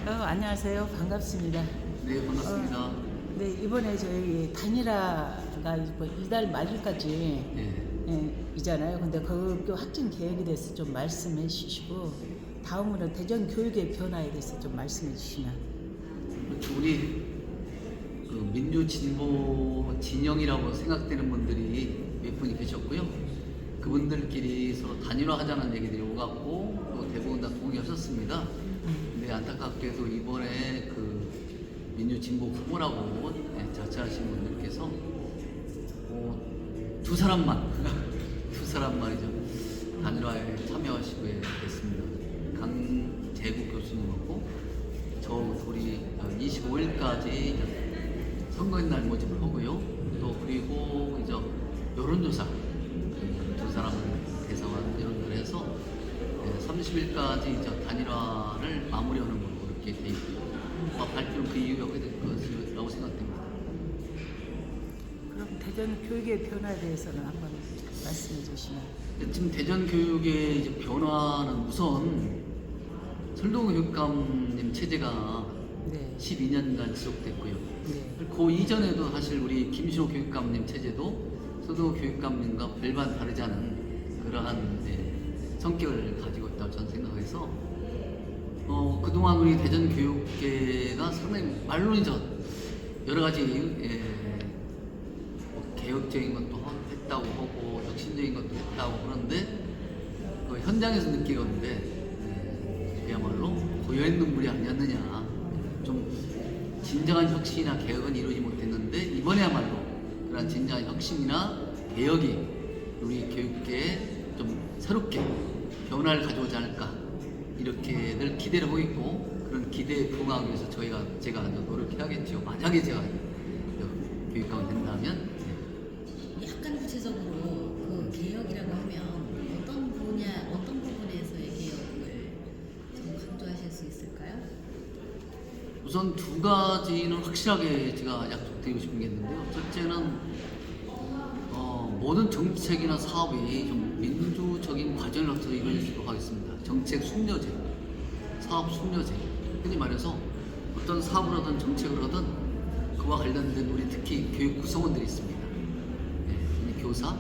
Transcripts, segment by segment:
안녕하세요. 반갑습니다. 네, 반갑습니다. 네, 이번에 저희 단일화가 이달 말일까지 네. 이잖아요. 근데 그 확진 계획에 대해서 좀 말씀해 주시고, 다음으로 대전 교육의 변화에 대해서 좀 말씀해 주시면. 그렇죠. 우리 그 민주진보 진영이라고 생각되는 분들이 몇 분이 계셨고요. 그분들끼리 서로 단일화하자는 얘기들이 오갔고, 또 대부분 다 동의하셨습니다. 근데 안타깝게도 이번에 그 민주진보 후보라고 자처하신 분들께서 두 사람만 두 사람만이죠. 단일화에 참여하시게 됐습니다. 강재국 교수님하고 저 둘이 25일까지 선거인 날 모집을 하고요. 또 그리고 이제 여론조사 두 사람을 대상한 여론조사를 해서 30일까지 이제 단일화를 마무리하는 걸로 그렇게 돼 있고요. 발표는 그 이후에 하게 될 것이라고 생각됩니다. 그럼 대전 교육의 변화에 대해서는 한번 말씀해 주시면. 지금 대전 교육의 이제 변화는 우선 설동 교육감님 체제가 네. 12년간 지속됐고요. 네. 그 이전에도 사실 우리 김신호 교육감님 체제도 서도 교육감님과 별반 다르지 않은 그러한 성격을 가지고 있다고 저는 생각해서 그동안 우리 대전 교육계가 상당히 말론이죠. 여러 가지 개혁적인 것도 했다고 하고 혁신적인 것도 했다고 그러는데 그 현장에서 느끼건데 그야말로 고여있는 눈물이 아니었느냐. 좀 진정한 혁신이나 개혁은 이루지 못했는데 이번에야말로 그런 진정한 혁신이나 개혁이 우리 교육계에 좀 새롭게 변화를 가져오지 않을까 이렇게 늘 기대를 하고 있고, 그런 기대에 부응하기 위해서 제가 노력해야겠죠. 만약에 제가 교육감이 된다면. 약간 구체적으로 그 개혁이라고 하면 어떤 분야, 어떤 부분에서의 개혁을 좀 강조하실 수 있을까요? 우선 두 가지는 확실하게 제가 약속드리고 싶은 게 있는데요. 첫째는 모든 정책이나 사업이 좀 민주적인 과정을 거쳐서 이루어지도록 하겠습니다. 정책 순려제, 사업 순려제. 흔히 말해서 어떤 사업을 하든 정책을 하든 그와 관련된 우리 특히 교육 구성원들이 있습니다. 교사,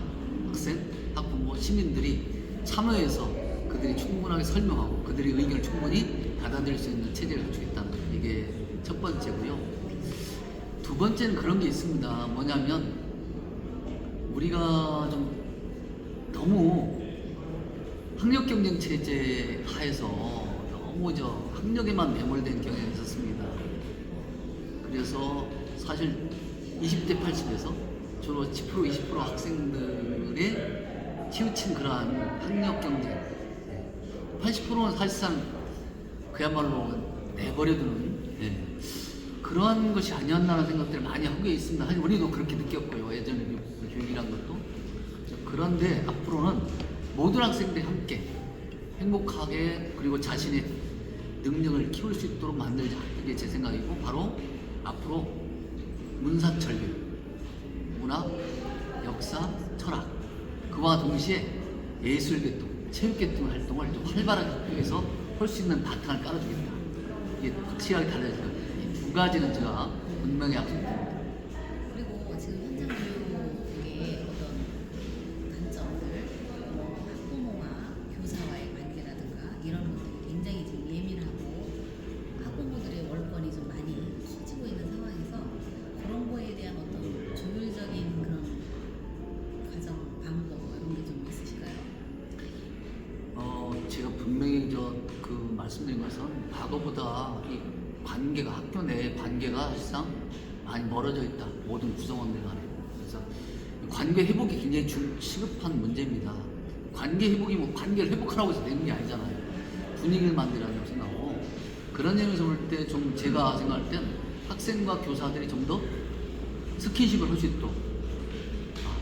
학생, 학부모, 시민들이 참여해서 그들이 충분하게 설명하고 그들의 의견을 충분히 받아들일 수 있는 체제를 갖추겠다는 것. 이게 첫 번째고요. 두 번째는 그런 게 있습니다. 뭐냐면 우리가 좀 너무 학력 경쟁 체제 하에서 너무 학력에만 매몰된 경향이 있었습니다. 그래서 사실 20대 80에서 주로 10% 20% 학생들의 치우친 그러한 학력 경쟁, 80%는 사실상 그야말로 내버려두는 그러한 것이 아니었나라는 생각들을 많이 하고 있습니다. 사실 우리도 그렇게 느꼈고요. 예전에 교육이란 것도. 그런데 앞으로는 모든 학생들이 함께 행복하게 그리고 자신의 능력을 키울 수 있도록 만들자. 이게 제 생각이고, 바로 앞으로 문사철교, 문화, 역사, 철학, 그와 동시에 예술계통, 체육계통 활동을 좀 활발하게 하기 위해서 할 수 있는 바탕을 깔아주겠다. 이게 확실하게 달라져요. 이 두 가지는 제가 분명히 약속드립니다. 그리고 지금 현장 교육의 어떤 단점들, 학부모와 교사와의 관계라든가 이런 것들이 굉장히 지금 예민하고 학부모들의 월권이 좀 많이 커지고 있는 상황에서 그런 거에 대한 어떤 조율적인 그런 과정, 방법 이런 게 좀 있으실까요? 제가 분명히 그 말씀드린 것은 과거보다 이 관계가, 학교 내 관계가 사실상 많이 멀어져 있다. 모든 구성원들 간에. 그래서 관계 회복이 굉장히 시급한 문제입니다. 관계 회복이 뭐 관계를 회복하라고 해서 되는 게 아니잖아요. 분위기를 만들어야라고 생각하고, 그런 점에서 볼 때 좀 제가 생각할 땐 학생과 교사들이 좀 더 스킨십을 할 수 있도록,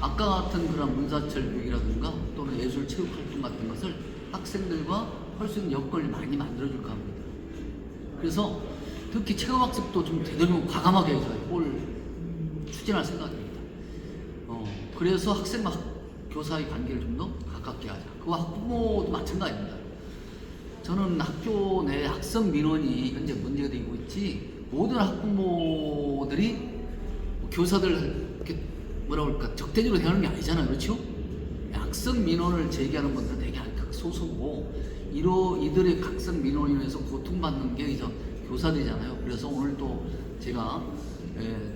아까 같은 그런 문사철 교육이라든가 또는 예술 체육 활동 같은 것을 학생들과 할 수 있는 여건을 많이 만들어줄까 합니다. 그래서 특히 체험학습도 좀 되도록 과감하게 해서 추진할 생각입니다. 그래서 학생과 교사의 관계를 좀 더 가깝게 하자. 그와 학부모도 마찬가지입니다. 저는 학교 내 학생 민원이 현재 문제가 되고 있지, 모든 학부모들이 교사들 이렇게 뭐라 그럴까 적대적으로 대하는 게 아니잖아요, 그렇죠? 학생 민원을 제기하는 분들은 되게 소수고, 이들의 학생 민원으로 인해서 고통받는 게 이제 교사들이잖아요. 그래서 오늘 또 제가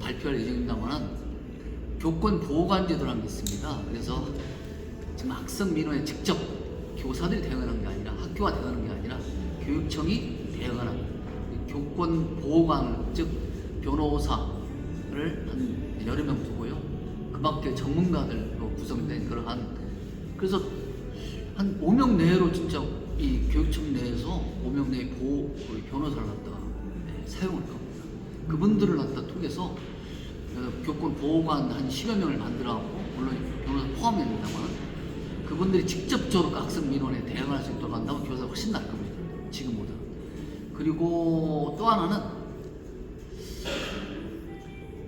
발표할 예정입니다만은 교권 보호관 제도라는 게 있습니다. 그래서 지금 학생 민원에 직접 교사들이 대응하는 게 아니라, 학교가 대응하는 게 아니라 교육청이 대응하는 교권 보호관, 즉 변호사를 한 여러 명 두고요. 그 밖에 전문가들로 구성된 그러한, 그래서 한 5명 내로 진짜 이 교육청 내에서 5명 내에 변호사를 갖다가 사용할 겁니다. 그분들을 갖다 통해서 교권 보호관 한 10여 명을 만들어갖고, 물론 변호사 포함입니다만, 그분들이 직접적으로 학생 민원에 대응할 수 있도록 한다면 교사가 훨씬 나을 겁니다, 지금보다. 그리고 또 하나는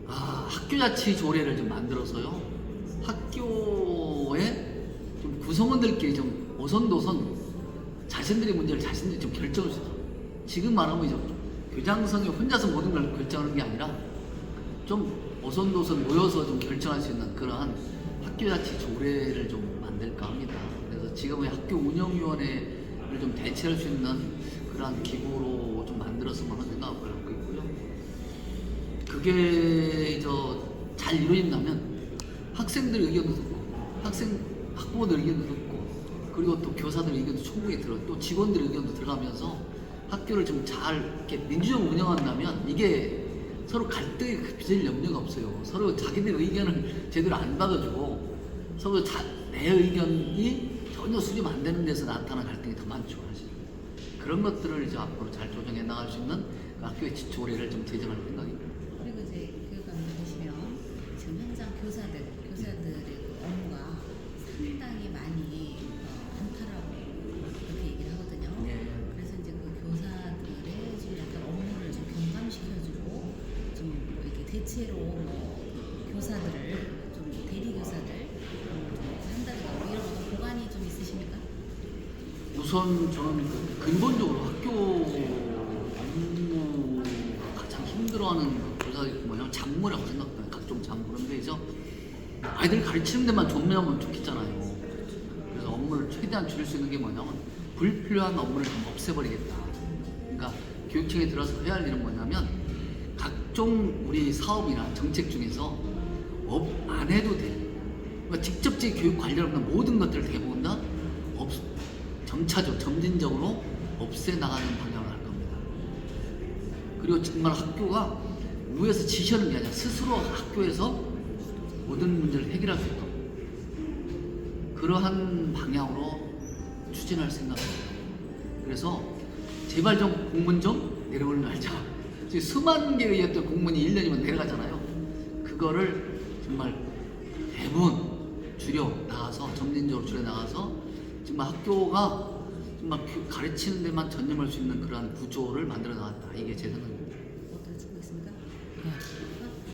학교자치 조례를 좀 만들어서요, 학교에 좀 구성원들끼리 좀 오선도선 자신들의 문제를 자신들이 좀 결정할 수 있도록. 지금 말하면 이제 교장선이 혼자서 모든 걸 결정하는 게 아니라 좀 오선도선 모여서 좀 결정할 수 있는 그러한 학교자치 조례를 좀 만들까 합니다. 그래서 지금의 학교 운영위원회를 좀 대체할 수 있는 그러한 기구로 좀 만들었으면 하는 생각을 갖고 있고요. 그게 잘 이루어진다면 학생들의 의견도 듣고, 학부모들 의견도 듣고, 그리고 또 교사들의 의견도 충분히 또 직원들의 의견도 들어가면서 학교를 좀 잘 이렇게 민주적으로 운영한다면, 이게 서로 갈등이 빚을 염려가 없어요. 서로 자기들 의견을 제대로 안 받아주고, 서로 내 의견이 전혀 수렴 안 되는 데서 나타나는 갈등이 더 많죠, 사실. 그런 것들을 이제 앞으로 잘 조정해 나갈 수 있는 학교의 조례를 좀 제정할 생각입니다. 그리고 이제 교육감님 보시면 지금 현장 교사들의 그 업무가 상당히 많이 많다라고 그렇게 얘기를 하거든요. 네. 그래서 이제 그 교사들의 좀 약간 업무를 좀 경감시켜주고, 좀 뭐 이렇게 대체로 교사들을 좀 대리 교사들 좀 한다든가 뭐 이런 어떤 보관이 좀 있으십니까? 우선 저는 근본적으로 학교 업무가 가장 힘들어하는 교사들이 뭐냐면 잡무라고 생각해요. 각종 잡무. 그런데 이제 아이들 가르치는 데만 전문하면 좋겠잖아요. 그래서 업무를 최대한 줄일 수 있는 게 뭐냐면 불필요한 업무를 좀 없애버리겠다. 그러니까 교육청에 들어서 해야 할 일은 뭐냐면 각종 우리 사업이나 정책 중에서 안 해도 돼. 그러니까 직접적인 교육 관련 없는 모든 것들을 대부분 다 점진적으로 없애나가는 방향을 할 겁니다. 그리고 정말 학교가 위에서 지시하는 게 아니라 스스로 학교에서 모든 문제를 해결할 수 있도록 그러한 방향으로 추진할 생각입니다. 그래서 제발 좀 공문 좀 내려오는 거 알죠? 지금 수만 개의 어떤 공문이 1년이면 내려가잖아요. 그거를 정말 대부분 줄여 나가서, 점진적으로 줄여 나가서 정말 학교가 정말 가르치는 데만 전념할 수 있는 그러한 구조를 만들어 나갔다. 이게 제 생각입니다.